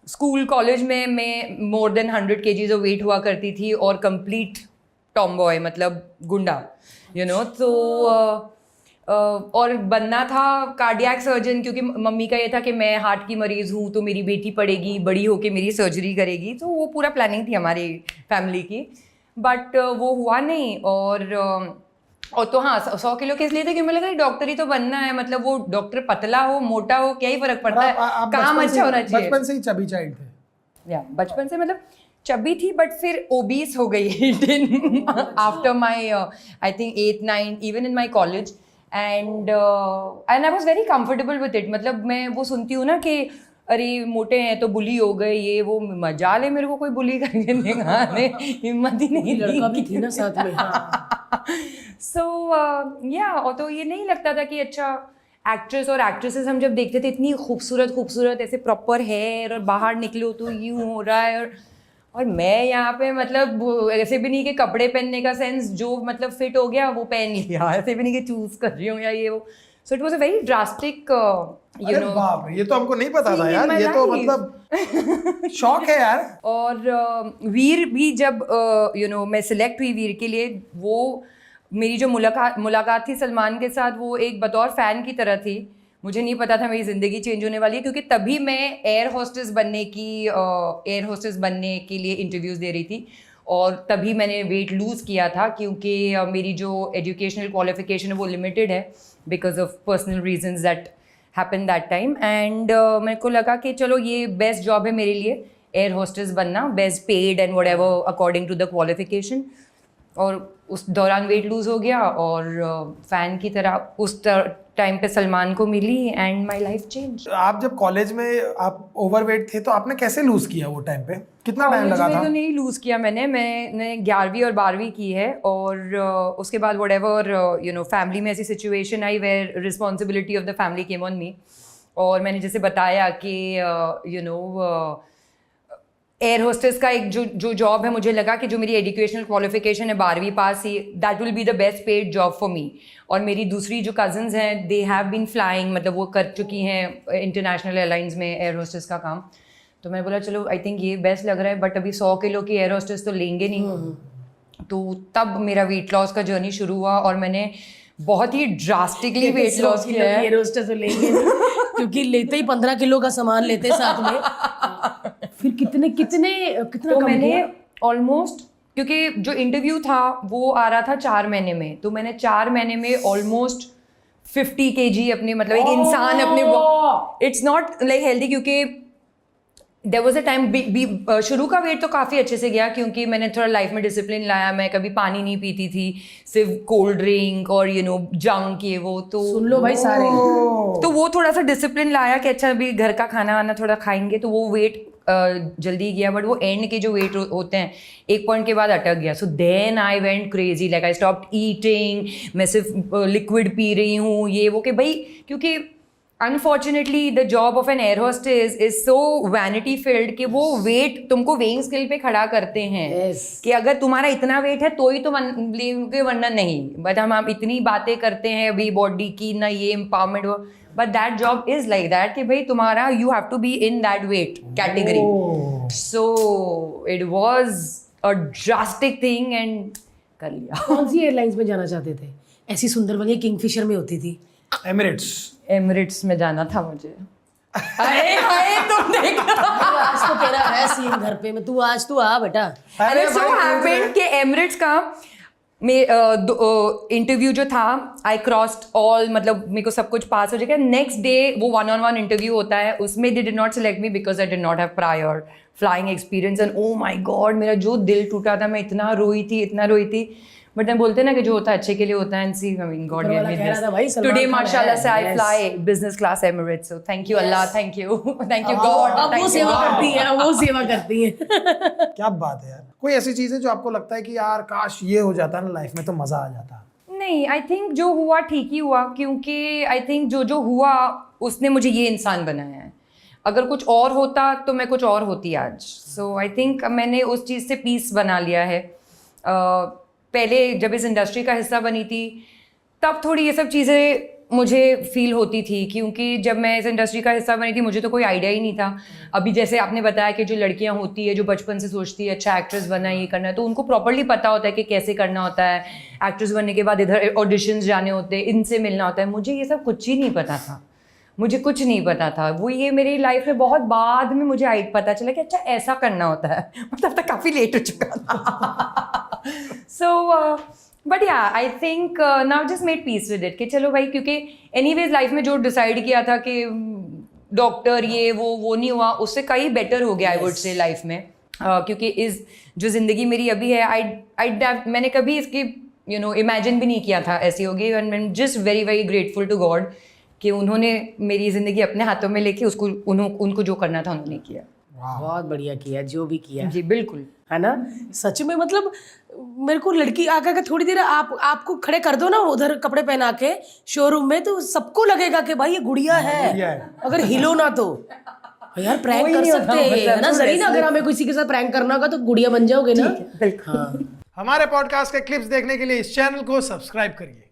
School college में मैं more than 100 kgs of weight हुआ करती थी और कंप्लीट टॉमबॉय, मतलब गुंडा, तो और बनना था कार्डियक सर्जन, क्योंकि मम्मी का ये था कि मैं हार्ट की मरीज़ हूँ तो मेरी बेटी पढ़ेगी, बड़ी होके मेरी सर्जरी करेगी, तो वो पूरा प्लानिंग थी हमारी फैमिली की, बट वो हुआ नहीं। और तो हाँ, 100 किलो के इसलिए थे कि मुझे लगा डॉक्टर ही तो बनना है, मतलब वो डॉक्टर पतला हो मोटा हो क्या ही फर्क पड़ता है, काम अच्छा होना चाहिए। बचपन से ही चबी चाइल्ड थे? या बचपन से, मतलब चबी थी बट फिर ओबीस हो गई after my I think 8, 9, even in my college, and I was very comfortable with it. मतलब मैं वो सुनती हूँ ना कि अरे मोटे हैं तो बुली हो गए, ये वो मजाल है, मेरे को कोई बुली करके देगा, हिम्मत ही नहीं, लड़का भी थी ना साथ में। सो या, और तो ये नहीं लगता था कि अच्छा एक्ट्रेस और एक्ट्रेसेस हम जब देखते थे इतनी खूबसूरत ऐसे प्रॉपर हेयर और बाहर निकलो तो यूँ हो रहा है, और मैं यहाँ पे मतलब ऐसे भी नहीं कि कपड़े पहनने का सेंस जो मतलब फिट हो गया वो पहन लिया, ऐसे भी नहीं कि चूज कर रही हूँ या ये वो। सो it was a very drastic बाप रे, ये तो हमको नहीं पता था यार, ये तो मतलब शौक है यार। और वीर भी जब मैं सिलेक्ट हुई वीर के लिए, वो मेरी जो मुलाकात थी सलमान के साथ, वो एक बतौर फ़ैन की तरह थी। मुझे नहीं पता था मेरी ज़िंदगी चेंज होने वाली है, क्योंकि तभी मैं एयर होस्टेस बनने के लिए इंटरव्यूज़ दे रही थी, और तभी मैंने वेट लूज़ किया था, क्योंकि मेरी जो एजुकेशनल क्वालिफिकेशन है वो लिमिटेड है because of personal reasons that happen that time, and मेरे को लगा कि चलो ये बेस्ट जॉब है मेरे लिए, एयर होस्टेस बनना, best paid and whatever according to the qualification. और उस दौरान वेट लूज़ हो गया, और फ़ैन की तरह उस टाइम पे सलमान को मिली, एंड माय लाइफ चेंज। आप जब कॉलेज में आप ओवरवेट थे तो आपने कैसे लूज किया वो टाइम पे, कितना टाइम लगा था? तो नहीं लूज़ किया मैंने 11वीं और 12वीं की है, और उसके बाद वट एवर फैमिली में ऐसी सिचुएशन आई where responsibility of the family came on me, और मैंने जैसे बताया कि एयर होस्टेस का एक जो जॉब है, मुझे लगा कि जो मेरी एजुकेशनल क्वालिफिकेशन है 12वीं पास ही, that will be the best paid job for me. और मेरी दूसरी जो कज़न्स हैं, दे हैव बीन फ्लाइंग, मतलब वो कर चुकी हैं इंटरनेशनल एयरलाइंस में एयर होस्टेस का काम। तो मैंने बोला चलो आई थिंक ये बेस्ट लग रहा है, बट अभी 100 किलो की एयर होस्टेस तो लेंगे नहीं। तो तब मेरा वेट लॉस का जर्नी शुरू हुआ, और मैंने बहुत ही ड्रास्टिकली वेट लॉस किया है। एयर होस्टेस तो लेंगे नहीं, क्योंकि लेते ही 15 किलो का सामान लेते साथ में। फिर कितना तो कम मैंने किया? ऑलमोस्ट, क्योंकि जो इंटरव्यू था वो आ रहा था 4 महीने में, तो मैंने 4 महीने में ऑलमोस्ट 50 kg अपने, मतलब एक इंसान अपने, इट्स नॉट लाइक हेल्दी, क्योंकि देयर वाज अ टाइम शुरू का वेट तो काफ़ी अच्छे से गया, क्योंकि मैंने थोड़ा लाइफ में डिसिप्लिन लाया, मैं कभी पानी नहीं पीती थी, सिर्फ कोल्ड ड्रिंक और जंक ये वो, तो सुन लो भाई सारे। तो वो थोड़ा सा डिसिप्लिन लाया कि अच्छा अभी घर का खाना वाना थोड़ा खाएंगे, तो वो वेट जल्दी गया, बट वो एंड के जो वेट होते हैं एक पॉइंट के बाद अटक गया। So then I went crazy, like I stopped eating, मैं सिर्फ लिक्विड पी रही हूँ ये वो, कि भाई क्योंकि unfortunately the job of an air hostess is so vanity field कि वो वेट तुमको वेइंग स्केल पे खड़ा करते हैं, कि अगर तुम्हारा इतना वेट है तो ही तुम लेंगे, वरना नहीं। बट हम इतनी बातें करते हैं अभी बॉडी की ना, ये empowerment, but that job is like that कि भाई तुम्हारा you have to be in that weight category. So it was a drastic thing, and कर लिया। कौन सी एयरलाइंस में जाना चाहते थे? ऐसी सुंदर वाली किंगफिशर में होती थी। एमिरेट्स में जाना था मुझे। हाय हाय तुम देख, आज तो तेरा है सीन घर पे में, तू आ बेटा। अरे सो हैपेंड कि एमिरेट्स का इंटरव्यू जो था, आई क्रॉस्ड ऑल, मतलब मेरे को सब कुछ पास हो जाएगा। नेक्स्ट डे वो 1-on-1 इंटरव्यू होता है, उसमें they did not select me because I did not have prior flying experience, and oh my God मेरा जो दिल टूटा था, मैं इतना रोई थी। बट मैं बोलते हैं ना कि जो होता है अच्छे के लिए होता है, and see I mean God give me this today माशाल्लाह से I fly business class Emirates, so thank you Allah, thank you God. अब वो सेवा करती है। क्या बात है यार। कोई ऐसी चीज है जो आपको लगता है कि यार काश ये हो जाता ना लाइफ में तो मजा आ जाता? नहीं, आई थिंक जो हुआ ठीक ही हुआ, क्योंकि आई थिंक जो हुआ उसने मुझे ये इंसान बनाया है। अगर कुछ और होता तो मैं कुछ और होती आज। सो आई थिंक मैंने उस चीज़ से पीस बना लिया है। पहले जब इस इंडस्ट्री का हिस्सा बनी थी तब थोड़ी ये सब चीज़ें मुझे फील होती थी, क्योंकि जब मैं इस इंडस्ट्री का हिस्सा बनी थी मुझे तो कोई आइडिया ही नहीं था। अभी जैसे आपने बताया कि जो लड़कियां होती है जो बचपन से सोचती है अच्छा एक्ट्रेस बनना है, ये करना है, तो उनको प्रॉपर्ली पता होता है कि कैसे करना होता है। एक्ट्रेस बनने के बाद इधर ऑडिशंस जाने होते हैं, इनसे मिलना होता है। मुझे ये सब कुछ ही नहीं पता था, मुझे कुछ नहीं पता था। वो ये मेरी लाइफ में बहुत बाद में मुझे पता चला कि अच्छा ऐसा करना होता है। मतलब तब काफ़ी लेट हो चुका था। सो बट या I think now just made peace with it कि चलो भाई, क्योंकि एनीवेज लाइफ में जो डिसाइड किया था कि डॉक्टर ये वो नहीं हुआ, उससे कहीं बेटर हो गया आई वुड से लाइफ में। क्योंकि इस जो ज़िंदगी मेरी अभी है मैंने कभी इसकी इमेजिन भी नहीं किया था ऐसी होगी। And I am just very very grateful to God कि उन्होंने मेरी ज़िंदगी अपने हाथों में लेके उनको जो करना था उन्होंने किया। बहुत बढ़िया किया जो भी किया, जी बिल्कुल, है ना। सच में मतलब मेरे को लड़की आकर थोड़ी देर आपको खड़े कर दो ना उधर कपड़े पहना के शोरूम में, तो सबको लगेगा कि भाई ये गुड़िया है। अगर हिलो ना तो यार प्रैंक कर सकते हैं, है ना जरीना। अगर हमें किसी के साथ प्रैंक करना होगा तो गुड़िया बन जाओगे ना। बिल्कुल। हाँ। हमारे पॉडकास्ट के क्लिप्स देखने के लिए इस चैनल को सब्सक्राइब करिए।